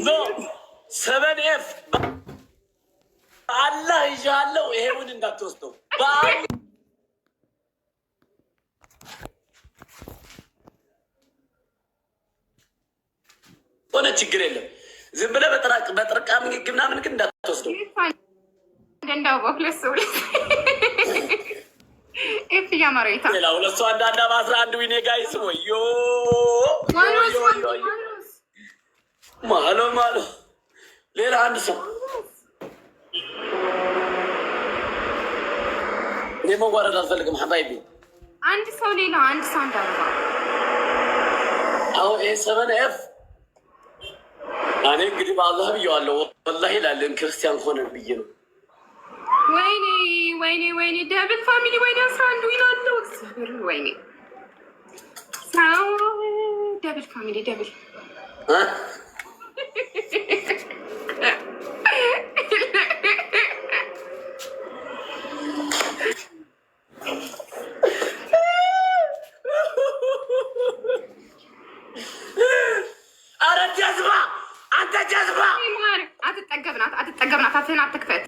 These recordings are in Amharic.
ኖ ሰበን ኤፍ አላህ ይዣለው። ይሄውን እንዳትወስደው ሆነ ችግር የለም። ዝም ብለህ በጥርቃ ምግብ ምናምን ግን እንዳትወስደው። ሌላ ሁለት ሰው አንዳንድ በ11 ዊኔ ጋይስ ወዮ ማሎ ሌላ አንድ ሰው እኔ መዋረድ አልፈልግም። ሀባይቢ አንድ ሰው ሌላ አንድ ሰው እንዳልባ አሁን ይሄ ሰበን ኤፍ እኔ እንግዲህ በአላህ ብየዋለሁ። ወላሂ ላለን ክርስቲያን ሆነ ብዬ ነው። ወይኔ ደብል ፋሚሊ ወይኔ 11 ይላለው እግዚአብሔር ወይኔ ደብል ፋሚሊ ደብል አትጠገብናት አትህን አትክፈት።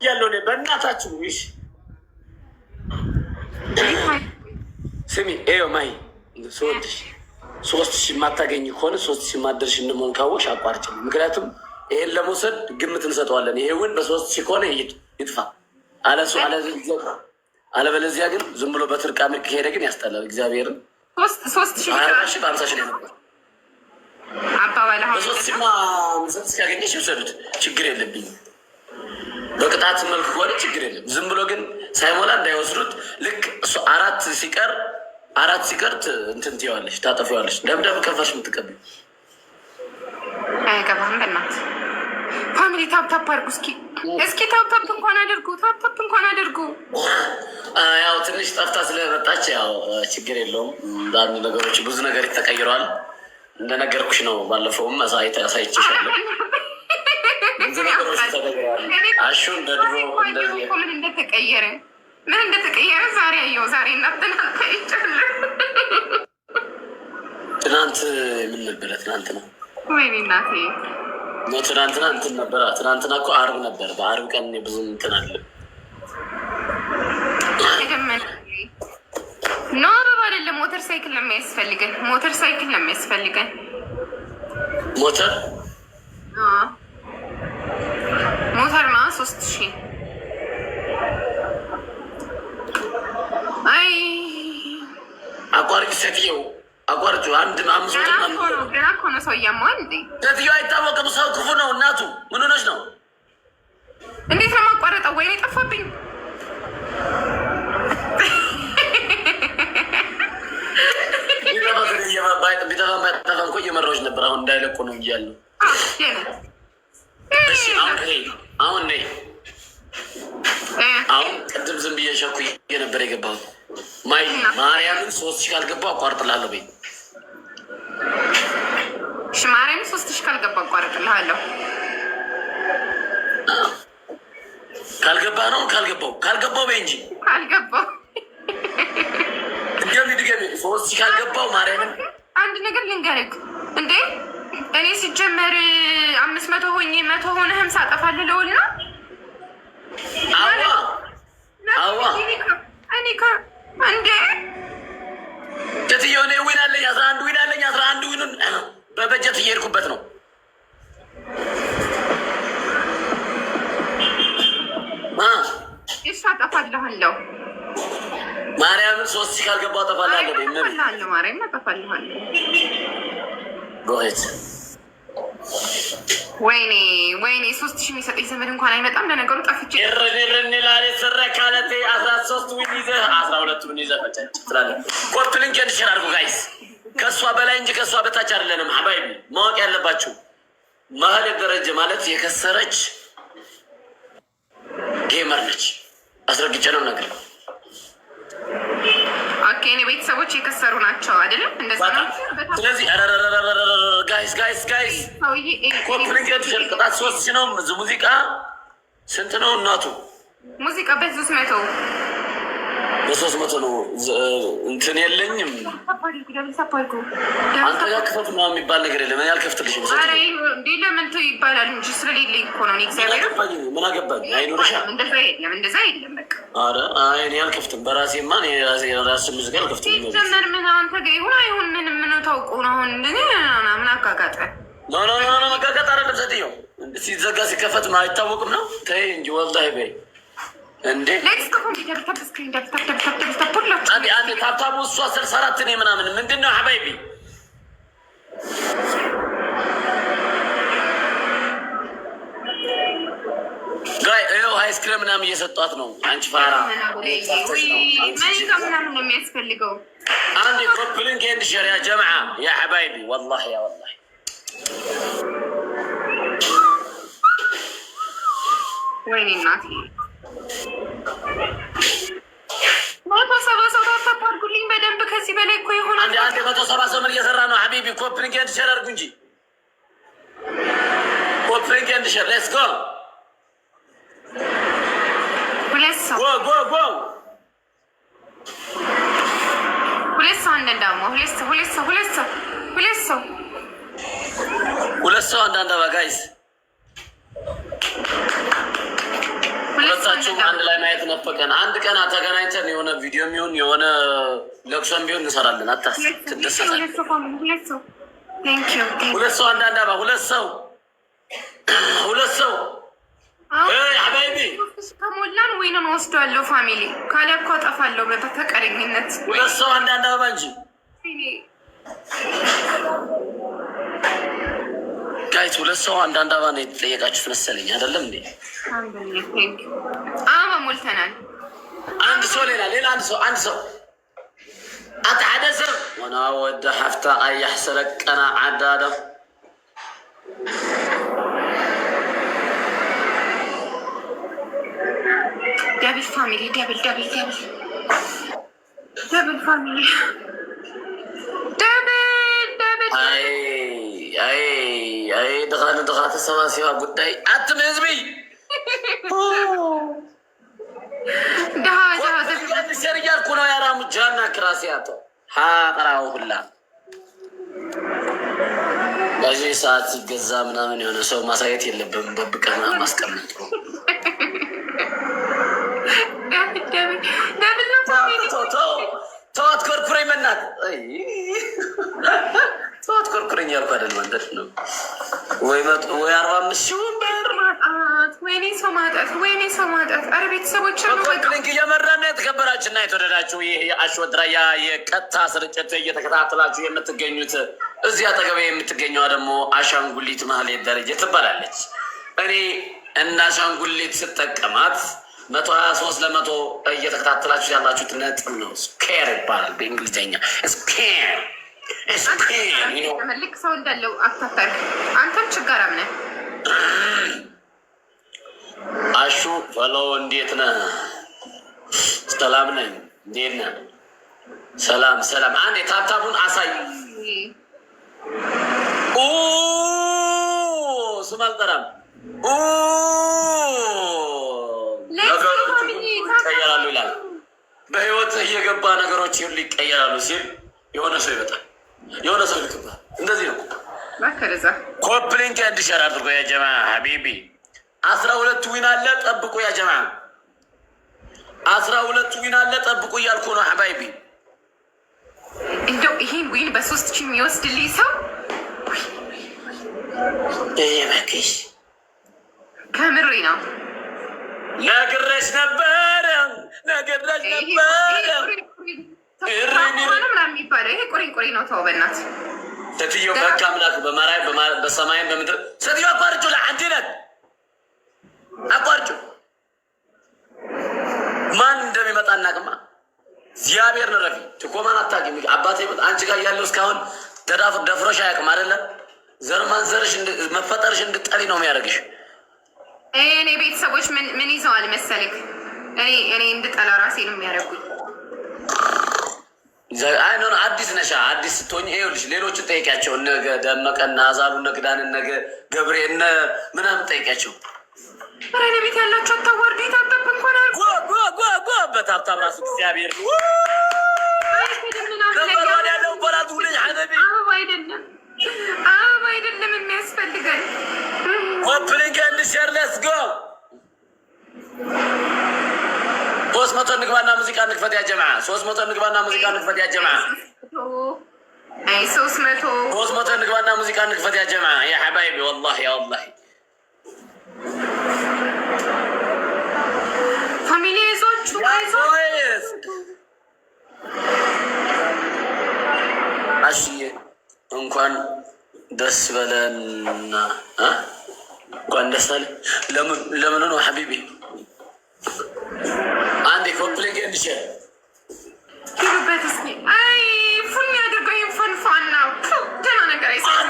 ያለው በእናታችሁ ይሽ ስሚ ማይ ሶስት ሺህ የማታገኝ ከሆነ 3000 የማደርሽ እንመሆን ካወሽ አቋርጭልኝ። ምክንያቱም ይሄን ለመውሰድ ግምት እንሰጠዋለን። ይሄውን በ3000 ከሆነ ይጥፋ አለበለዚያ ግን ዝም ብሎ በትርቃ ምርቅ ከሄደ ግን ያስጠላል። እግዚአብሔርን 3000 በ50 ሺህ ነበር አባባላ በ3000 ምሰጥ እስካገኘሽ ይውሰዱት፣ ችግር የለብኝም። በቅጣት መልክ ከሆነ ችግር የለም። ዝም ብሎ ግን ሳይሞላ እንዳይወስዱት። ልክ እሱ አራት ሲቀር እንትን ትይዋለሽ፣ ታጠፊዋለሽ። ደብደብ ከፋሽ የምትቀበል አይገባም። በእናት ፋሚሊ ታፕታፕ አድርጉ። እስኪ ታፕታፕ እንኳን አድርጉ። ያው ትንሽ ጠፍታ ስለመጣች ያው ችግር የለውም። አንዳንድ ነገሮች ብዙ ነገር ተቀይረዋል። እንደነገርኩሽ ነው። ባለፈውም አሳይቼሻለሁ። ብዙ ነገሮች ተቀይረዋል። አሹ እንደ ድሮ እንደዚህ ምን እንደተቀየረ ዛሬ አየሁ። ዛሬ እናትናንተ ይቻለ ትናንት ምን ነበረ? ትናንት ነው ወይኔ እናቴ ነው። ትናንትና እንትን ነበረ። ትናንትና እኮ አርብ ነበር። በአርብ ቀን ብዙ እንትን አለ። ኖ አበባ አይደለም። ሞተር ሳይክል ነው የሚያስፈልገን። ሞተር ማ 3000 አቋርጭ ሴትየው አቋርጩ። አንድ አምስት ገና እኮ ነው ሰው እያማል እንዴ። ሴትየው አይታወቅም። ሰው ክፉ ነው። እናቱ ምን ሆነች ነው? እንዴት ነው የማቋረጠው? ወይኔ ጠፋብኝ። ቢጠፋ እንኮ እየመራዎች ነበር። አሁን እንዳይለቁ ነው እያሉ። እሺ አሁን ነይ። አሁን ቅድም ዝም ብዬ ሸኩ ነበር የገባሁት። ማርያምን 3000 ካልገባው አቋርጥልሃለሁ በይ። እሺ ማርያምን 3000 ካልገባው አቋርጥልሃለሁ። ካልገባው በይ እንጂ ካልገባው ድገሚ 3000 ካልገባው ማርያምን። አንድ ነገር ልንገርህ እንዴ፣ እኔ ሲጀመር 500 ሆኜ 100 ሆነ 50 አጠፋለሁ ለውል ነው። አዋ እኔ እንዴ ጀትዮ እኔ ዊን አለኝ 11 ዊኑን በበጀት እየሄድኩበት ነው። እሺ አጠፋልሃለሁ። ማርያምን 3000 ካልገባው አጠፋልሃለሁ። ማርያምን አጠፋልሃለሁ። ጎሄት ወይኔ 3000 የሚሰጠኝ ዘመድ እንኳን አይመጣም። ለነገሩ ጠፍቼ እርድርን ላሌ ስረ ካለቴ 13 ዊን ይዘህ 12 ዊን ይዘህ ፈጨጭ ትላለህ። ኮፕልን ጀንሽን አድርጉ ጋይስ። ከእሷ በላይ እንጂ ከእሷ በታች አይደለንም። ሀባይቢ ማወቅ ያለባችሁ ማህሌት ደረጀ ማለት የከሰረች ጌመር ነች። አስረግጬ ነው ነገር ኦኬ እኔ ቤተሰቦች የከሰሩ ናቸው አይደለም? እንደዛ ነው። ስለዚህ ጋይስ ኮፕሊንጌት ቅጣት 3 ነው። ሙዚቃ ስንት ነው እናቱ? ሙዚቃ በ300 ነው። እንትን የለኝም አንተ ጋር ክፈት ነው የሚባል ነገር የለም። እኔ አልከፍትልሽም። ለምን ተው ይባላል እንጂ ስለሌለኝ እኮ ነው። ምን አገባኝ? አይኖርሻ እንደዛ የለም። በቃ ኧረ እኔ አልከፍትም። በራሴማ ራስ ሙዚቃ አልከፍትም። ጀመር ምን አንተ ጋር ይሁን አይሁን ምን ታውቁ ነው አሁን ምን አጋጋጠ? ኖ መጋጋጥ አይደለም። ሴትዮ ሲዘጋ ሲከፈት አይታወቅም ነው። ተይ እንጂ ወላሂ በይ እንዴ አንድ ታብታቡ እሷ 64 እኔ ምናምን ምንድን ነው ሀባይቢ? ጋይ ይኸው አይስክሬም ምናምን እየሰጧት ነው። አንቺ ፋራ ምናምን ነው የሚያስፈልገው። አንድ ኮፕሊንግ ኤንድ ሸር ያ ጀምዓ ያ ሀባይቢ ወላሂ ያ ወላሂ ወይኔ እናቴ 170 ሰው ታታፓርጉልኝ በደንብ። ከዚህ በላይ እኮ ይሆናል። አንድ 170 ሰው ምን እየሰራ ነው ሀቢቢ? ኮፕሊንግ ኤንድ ሸር አድርጉ እንጂ ኮፕሊንግ ኤንድ ሸር ሌትስ ጎ። ሁለት ሰው አንዳንድ አባ ጋይስ ሁለታችሁም አንድ ላይ ማየት ነፈቀን። አንድ ቀን ተገናኝተን የሆነ ቪዲዮ የሚሆን የሆነ ለቅሶም ቢሆን እንሰራለን። አታስብ፣ ትደሰታለህ። ሁለት ሰው አንዳንድ አባ ሁለት ሰው ሀባይቢ ከሞላን ወይንን ወስዷለሁ። ፋሚሊ ካለ እኮ አጠፋለሁ በተቀረኝነት። ሁለት ሰው አንዳንድ አበባ እንጂ ጋይት ሁለት ሰው አንዳንድ አበባ ነው የተጠየቃችሁት መሰለኝ አይደለም እንዴ? አበባ ሞልተናል። አንድ ሰው ሌላ አንድ ሰው አትሐደስር ወና ወደ ሐፍታ አያሕ ሰለቀና ዓዳዳ ደብል ፋሚሊ ደብል ፋሚሊ ደብል አይ ድኻ ተሰባሲባ ጉዳይ አትም ህዝቢ ሸር እያልኩ ነው። ያራሙ ጃና ክራሲያቶ ሀቀራው ሁላ በዚህ ሰዓት ሲገዛ ምናምን የሆነ ሰው ማሳየት የለብም። ደብቀህ ምናምን ማስቀመጥ ነው። ተዋት ኮርኩረኝ መናት ተዋት ኮርኩረኝ ያልኩ አይደል ማለት ነው። ወይ 45 ሺህ ወይኔ ሰው ማጣት አረ ቤተሰቦች ኮንክሊንክ እየመራና የተከበራችሁና የተወደዳችሁ ይህ የአሽወድራያ የቀጥታ ስርጭት እየተከታተላችሁ የምትገኙት እዚህ አጠገቤ የምትገኘዋ ደግሞ አሻንጉሊት ማህሌት ደረጀ ትባላለች። እኔ እና አሻንጉሊት ስጠቀማት 123 ለመቶ እየተከታተላችሁ ያላችሁት ነጥብ ነው። ስኬር ይባላል በእንግሊዝኛ ስኬር። ልክ ሰው እንዳለው አታታርግ። አንተም ችጋራም ነህ። አሹ ፈሎ እንዴት ነህ? ሰላም ነኝ። እንዴት ነህ? ሰላም። አንድ የታብታቡን አሳይ። ስም አልጠራም። ነገሮች ይቀየራሉ ይላል። በህይወት እየገባ ነገሮች ሁሉ ይቀየራሉ ሲል የሆነ ሰው ይመጣል፣ የሆነ ሰው ይልክባል። እንደዚህ ነው። ኮፕሊንክ አንድ ሸር አድርጎ ያ ጀማ ሀቢቢ 12 ዊን አለ ጠብቁ። ያ ጀማ 12 ዊን አለ ጠብቁ እያልኩ ነው ሀባይቢ። እንደው ይሄን ዊን በ3 ሺህ የሚወስድልኝ ሰው በኪሽ ከምሬ ነው። ነግሬሽ ነበረ የሚባለው ይሄ ቁሪንቁሪ ነው። ተው በእናትህ ሴትዮ በህግ አምላክ በማርያም በሰማይም በምድር ሴትዮ አቋርጩ ለአንዲነት አቋርጩ። ማን እንደሚመጣ እናቅማ። እግዚአብሔር ነው ረፊ ትኮማን አታውቂም። አባቴ አንቺ ጋር ያለው እስካሁን ደፍሮሽ አያውቅም አይደለም። ዘር ማንዘርሽ መፈጠርሽ እንድጠሊ ነው የሚያደርግሽ። እኔ ቤተሰቦች ምን ይዘዋል መሰልክ? እኔ እንድጠላ ራሴ ነው የሚያደርጉኝ። አይኖን አዲስ ነሻ አዲስ ስትሆኝ ይኸውልሽ፣ ሌሎችን ጠይቂያቸው። እነ ደመቀ እነ አዛሉ እነ ግዳን እነ ገብሬ እነ ምናምን ጠይቂያቸው። ራይነ ቤት ያላቸው አታዋርዱ። ታብታብ እንኳን በታብታብ ራሱ እግዚአብሔር ከበሯን ያለው በራቱ ልጅ ሐዘቢ አበባ አይደለም የሚያስፈልገን ኦፕኒንግ ኤንድ ሼር ሌትስ ጎ 300 እንግባና ሙዚቃ እንክፈት ያ ጀማዓ 300 እንግባና ሙዚቃ እንክፈት ያ ጀማዓ 300 እንግባና ሙዚቃ እንክፈት ያ ጀማዓ ያ ሐባይቢ والله يا والله ፋሚሊ ይዞቹ አሽዬ እንኳን ደስ በለና እንኳን ደስ አለ። ለምን ነው ሐቢቢ አንዴ ኮምፕሌት እንዲሸር ይሉበት እስኪ አይ ፉን ያድርገው ይፈንፋና ደህና ነገር አይሰራም።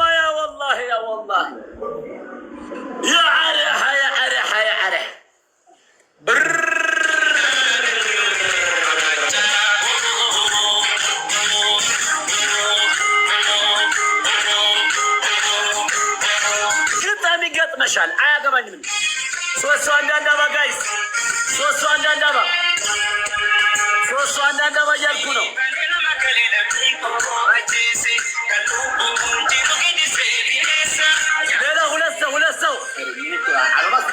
يا والله يا والله يا عريحة يا عريحة يا عريحة مشال عاقب من سوسو عندنا جايز سوسو عندنا يركونه لا ولا سو على بس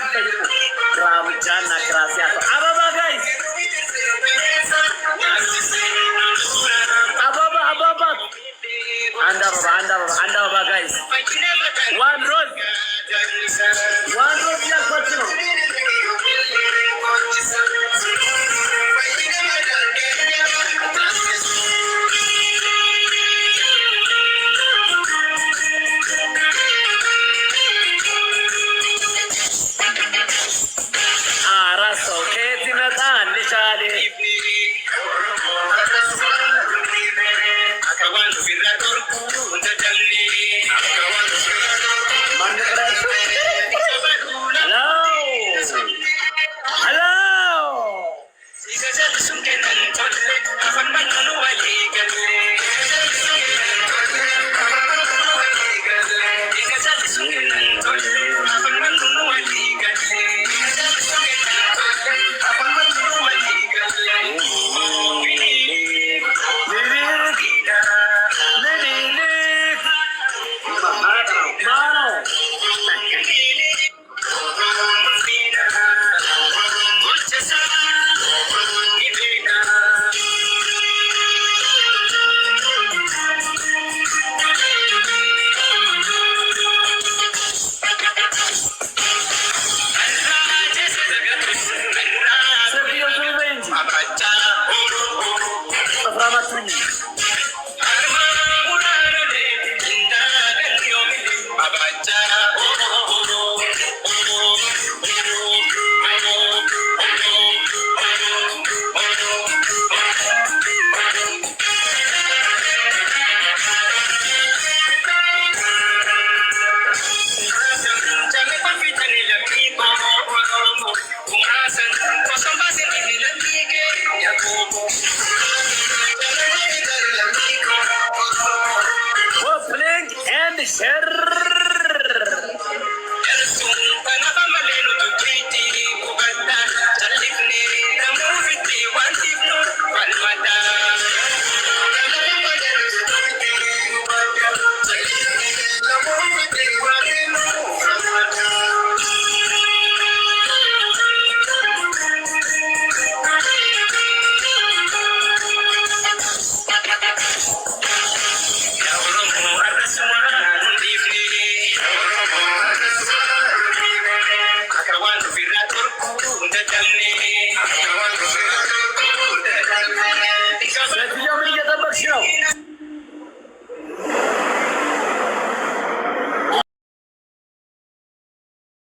رام جانا كراسيات أبابا جايز أبابا عند بابا جايز وان روز يا كوتشنو